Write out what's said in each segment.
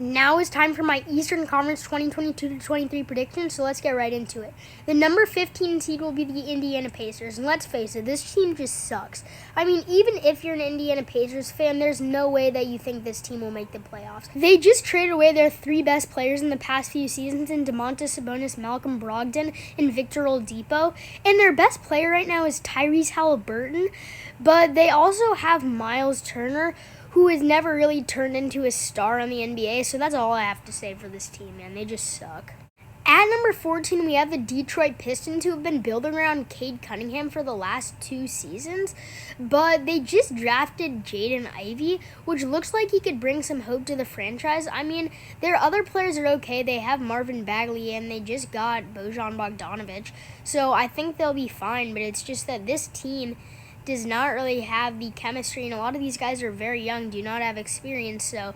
Now is time for my Eastern Conference 2022-23 predictions, so let's get right into it. The number 15 seed will be the Indiana Pacers, and let's face it, this team just sucks. I mean, even if you're an Indiana Pacers fan, there's no way that you think this team will make the playoffs. They just traded away their three best players in the past few seasons in Domantas Sabonis, Malcolm Brogdon, and Victor Oladipo, and their best player right now is Tyrese Haliburton, but they also have Miles Turner, who has never really turned into a star on the NBA, so that's all I have to say for this team, man. They just suck. At number 14, we have the Detroit Pistons, who have been building around Cade Cunningham for the last 2 seasons, but they just drafted Jaden Ivey, which looks like he could bring some hope to the franchise. I mean, their other players are okay. They have Marvin Bagley, and they just got Bojan Bogdanovic, so I think they'll be fine, but it's just that this team does not really have the chemistry, and a lot of these guys are very young, do not have experience, so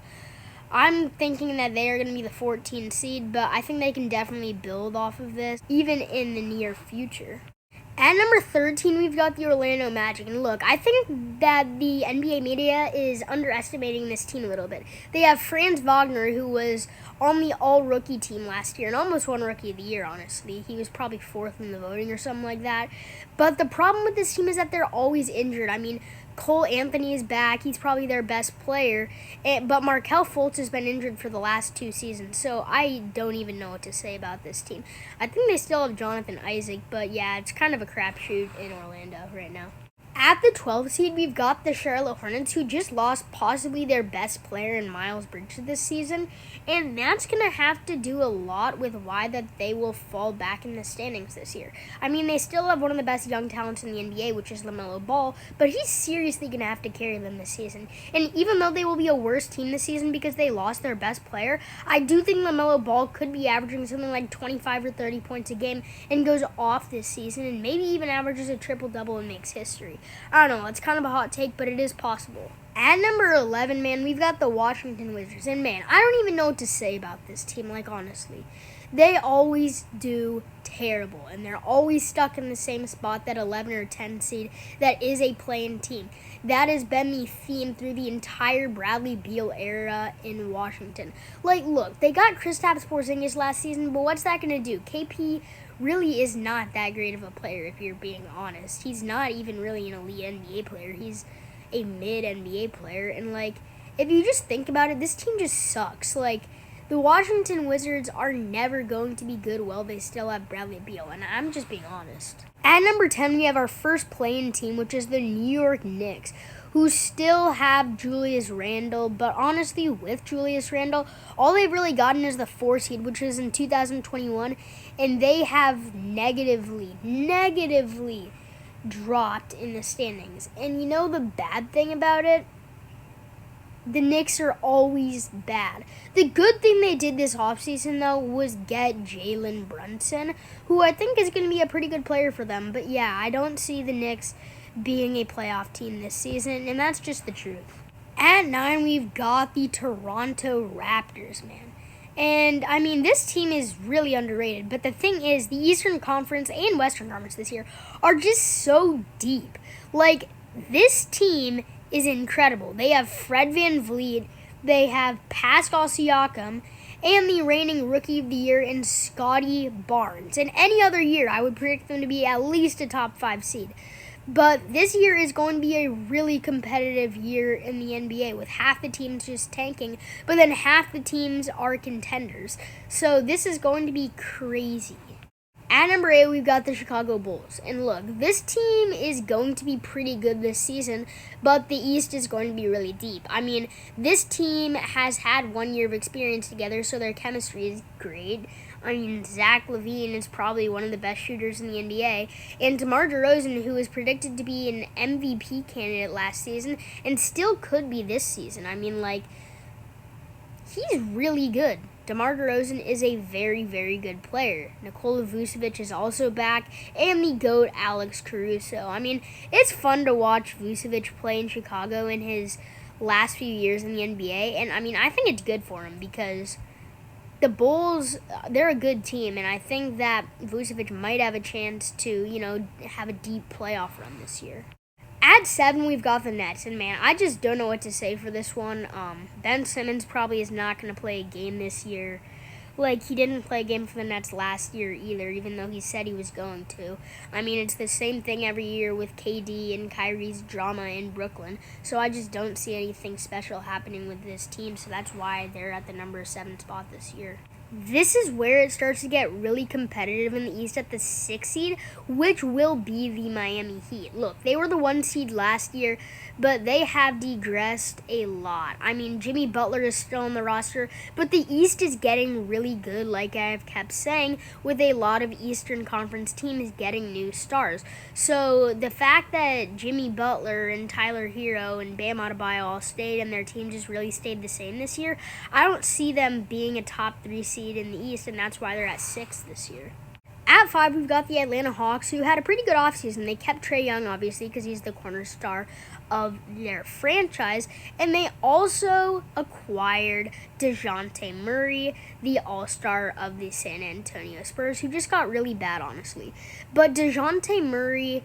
I'm thinking that they are going to be the 14th seed, but I think they can definitely build off of this, even in the near future. At number 13, we've got the Orlando Magic, and look, I think that the NBA media is underestimating this team a little bit. They have Franz Wagner, who was on the all-rookie team last year, and almost won Rookie of the Year, honestly. He was probably 4th in the voting or something like that. But the problem with this team is that they're always injured. I mean, Cole Anthony is back. He's probably their best player. But Markelle Fultz has been injured for the last 2 seasons, so I don't even know what to say about this team. I think they still have Jonathan Isaac, but yeah, it's kind of a crapshoot in Orlando right now. At the 12th seed, we've got the Charlotte Hornets, who just lost possibly their best player in Miles Bridges this season, and that's going to have to do a lot with why that they will fall back in the standings this year. I mean, they still have one of the best young talents in the NBA, which is LaMelo Ball, but he's seriously going to have to carry them this season. And even though they will be a worse team this season because they lost their best player, I do think LaMelo Ball could be averaging something like 25 or 30 points a game and goes off this season and maybe even averages a triple-double and makes history. I don't know, it's kind of a hot take, but it is possible. At number 11, man, we've got the Washington Wizards. And, man, I don't even know what to say about this team, like, honestly. They always do terrible, and they're always stuck in the same spot, that 11 or 10 seed that is a play-in team. That has been the theme through the entire Bradley Beal era in Washington. Like, look, they got Kristaps Porzingis last season, but what's that going to do? KP really is not that great of a player, if you're being honest. He's not even really an elite NBA player. He's a mid-NBA player. And, like, if you just think about it, this team just sucks. Like, the Washington Wizards are never going to be good while they still have Bradley Beal, and I'm just being honest. At number 10, we have our first play-in team, which is the New York Knicks, who still have Julius Randle, but honestly, with Julius Randle, all they've really gotten is the 4 seed, which is in 2021, and they have negatively dropped in the standings. And you know the bad thing about it? The Knicks are always bad. The good thing they did this offseason, though, was get Jalen Brunson, who I think is going to be a pretty good player for them. But yeah, I don't see the Knicks being a playoff team this season, and that's just the truth. At 9, we've got the Toronto Raptors, man. And, I mean, this team is really underrated. But the thing is, the Eastern Conference and Western Conference this year are just so deep. Like, this team is incredible. They have Fred VanVleet, they have Pascal Siakam, and the reigning Rookie of the Year in Scotty Barnes. And any other year, I would predict them to be at least a top 5 seed. But this year is going to be a really competitive year in the NBA, with half the teams just tanking, but then half the teams are contenders. So this is going to be crazy. At number 8, we've got the Chicago Bulls. And look, this team is going to be pretty good this season, but the East is going to be really deep. I mean, this team has had 1 year of experience together, so their chemistry is great. I mean, Zach LaVine is probably one of the best shooters in the NBA. And DeMar DeRozan, who was predicted to be an MVP candidate last season and still could be this season. I mean, like, he's really good. DeMar DeRozan is a very, very good player. Nikola Vucevic is also back, and the GOAT Alex Caruso. I mean, it's fun to watch Vucevic play in Chicago in his last few years in the NBA, and I mean, I think it's good for him because the Bulls, they're a good team, and I think that Vucevic might have a chance to, have a deep playoff run this year. At 7, we've got the Nets, and man, I just don't know what to say for this one. Ben Simmons probably is not going to play a game this year. Like, he didn't play a game for the Nets last year either, even though he said he was going to. I mean, it's the same thing every year with KD and Kyrie's drama in Brooklyn. So I just don't see anything special happening with this team, so that's why they're at the number 7 spot this year. This is where it starts to get really competitive in the East at the 6th seed, which will be the Miami Heat. Look, they were the 1 seed last year, but they have digressed a lot. I mean, Jimmy Butler is still on the roster, but the East is getting really good, like I've kept saying, with a lot of Eastern Conference teams getting new stars. So the fact that Jimmy Butler and Tyler Hero and Bam Adebayo all stayed and their team just really stayed the same this year, I don't see them being a top 3 seed in the East, and that's why they're at 6 this year. At 5, we've got the Atlanta Hawks, who had a pretty good offseason. They kept Trae Young, obviously, because he's the corner star of their franchise, and they also acquired DeJounte Murray, the all-star of the San Antonio Spurs, who just got really bad, honestly. But DeJounte Murray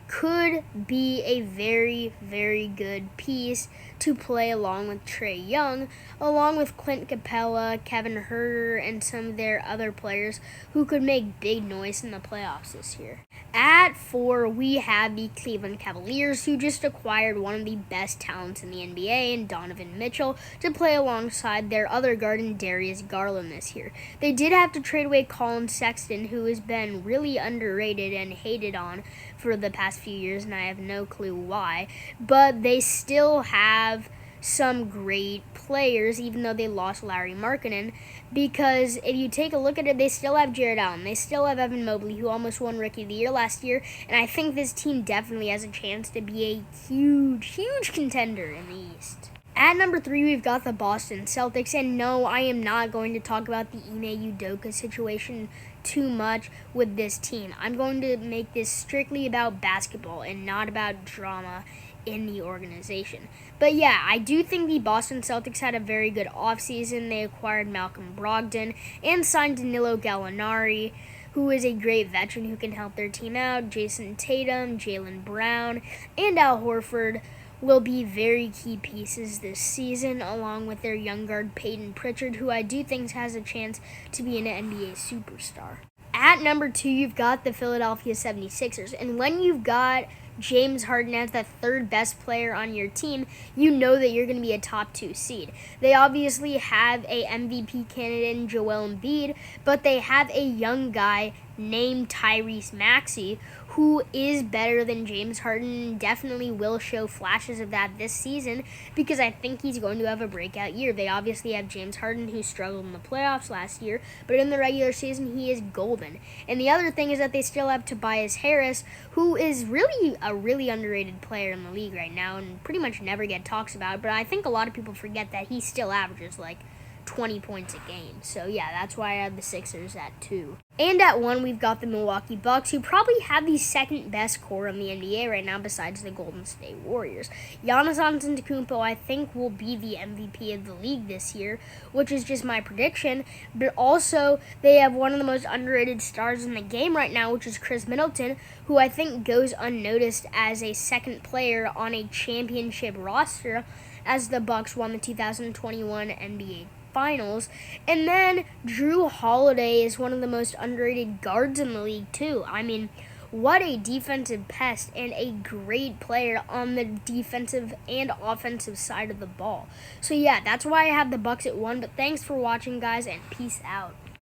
could be a very, very good piece to play along with Trae Young, along with Clint Capella, Kevin Huerter, and some of their other players who could make big noise in the playoffs this year. At 4, we have the Cleveland Cavaliers, who just acquired one of the best talents in the NBA in Donovan Mitchell to play alongside their other guard in Darius Garland this year. They did have to trade away Colin Sexton, who has been really underrated and hated on for the past few years, and I have no clue why, but they still have some great players, even though they lost Larry Markkinen, because if you take a look at it, they still have Jared Allen, they still have Evan Mobley, who almost won Rookie of the Year last year, and I think this team definitely has a chance to be a huge, huge contender in the East. At number 3, we've got the Boston Celtics, and no, I am not going to talk about the Ime Udoka situation too much with this team. I'm going to make this strictly about basketball and not about drama in the organization. But yeah, I do think the Boston Celtics had a very good offseason. They acquired Malcolm Brogdon and signed Danilo Gallinari, who is a great veteran who can help their team out. Jason Tatum, Jaylen Brown, and Al Horford will be very key pieces this season, along with their young guard Peyton Pritchard, who I do think has a chance to be an NBA superstar. At number 2, you've got the Philadelphia 76ers, and when you've got James Harden as the 3rd best player on your team, you know that you're going to be a top 2 seed. They obviously have a MVP candidate in Joel Embiid, but they have a young guy named Tyrese Maxey, who is better than James Harden and definitely will show flashes of that this season, because I think he's going to have a breakout year. They obviously have James Harden, who struggled in the playoffs last year, but in the regular season, he is golden. And the other thing is that they still have Tobias Harris, who is really a really underrated player in the league right now and pretty much never get talks about, but I think a lot of people forget that he still averages like 20 points a game. So yeah, that's why I have the Sixers at 2. And at 1, we've got the Milwaukee Bucks, who probably have the 2nd best core in the NBA right now besides the Golden State Warriors. Giannis Antetokounmpo, I think, will be the MVP of the league this year, which is just my prediction. But also, they have one of the most underrated stars in the game right now, which is Chris Middleton, who I think goes unnoticed as a 2nd player on a championship roster, as the Bucks won the 2021 NBA Finals. And then Drew Holiday is one of the most underrated guards in the league too. I mean, what a defensive pest and a great player on the defensive and offensive side of the ball. So yeah, that's why I have the Bucks at 1. But thanks for watching, guys, and peace out.